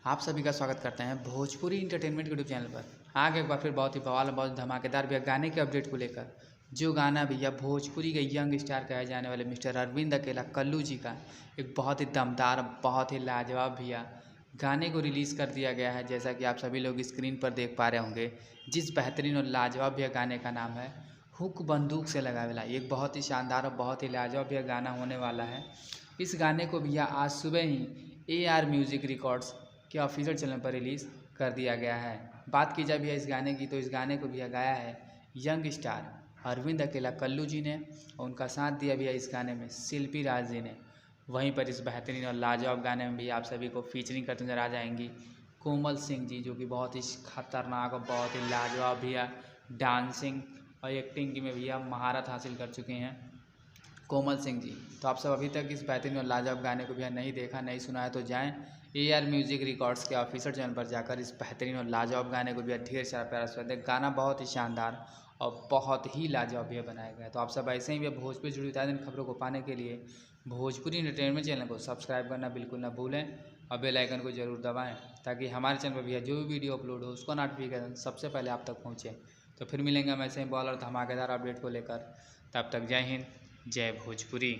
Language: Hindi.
आप सभी का स्वागत करते हैं भोजपुरी इंटरटेनमेंट यूट्यूब चैनल पर। आगे एक बार फिर बहुत ही बवाल बहुत धमाकेदार भैया गाने के अपडेट को लेकर, जो गाना भैया भोजपुरी के यंग स्टार कहे जाने वाले मिस्टर अरविंद अकेला कल्लू जी का एक बहुत ही दमदार, बहुत ही लाजवाब भैया गाने को रिलीज़ कर दिया गया है। जैसा कि आप सभी लोग स्क्रीन पर देख पा रहे होंगे, जिस बेहतरीन और लाजवाब भैया गाने का नाम है हुक बंदूक से लगावेला। एक बहुत ही शानदार और बहुत ही लाजवाब भैया गाना होने वाला है। इस गाने को भैया आज सुबह ही AR म्यूज़िक रिकॉर्ड्स के ऑफिशियल चैनल पर रिलीज़ कर दिया गया है। बात की जाए भैया इस गाने की, तो इस गाने को भैया गाया है यंग स्टार अरविंद अकेला कल्लू जी ने, और उनका साथ दिया भैया इस गाने में शिल्पी राज जी ने। वहीं पर इस बेहतरीन और लाजवाब गाने में भी आप सभी को फीचरिंग करते नजर आ जाएंगी कोमल सिंह जी, जो कि बहुत ही खतरनाक और बहुत ही लाजवाब भैया डांसिंग और एक्टिंग में भैया महारत हासिल कर चुके हैं कोमल सिंह जी। तो आप सब अभी तक इस बेहतरीन और लाजवाब गाने को भैया नहीं देखा, नहीं सुना है, तो जाएं AR म्यूज़िक रिकॉर्ड्स के ऑफिशियल चैनल पर जाकर इस बेहतरीन और लाजवाब गाने को भैया ढेर सारा प्यारा स्वाद है। गाना बहुत ही शानदार और बहुत ही लाजवाब भैया बनाया गया है। तो आप सब ऐसे ही भैया भोजपुरी जुड़ी ताज़ा खबरों को पाने के लिए भोजपुरी इंटरटेनमेंट चैनल को सब्सक्राइब करना बिल्कुल ना भूलें और बेल आइकन को जरूर दबाएं, ताकि हमारे चैनल पर भैया जो भी वीडियो अपलोड हो उसका नोटिफिकेशन सबसे पहले आप तक पहुँचे। तो फिर मिलेंगे हम ऐसे ही बॉल और धमाकेदार अपडेट को लेकर। तब तक जय हिंद, जय भोजपुरी।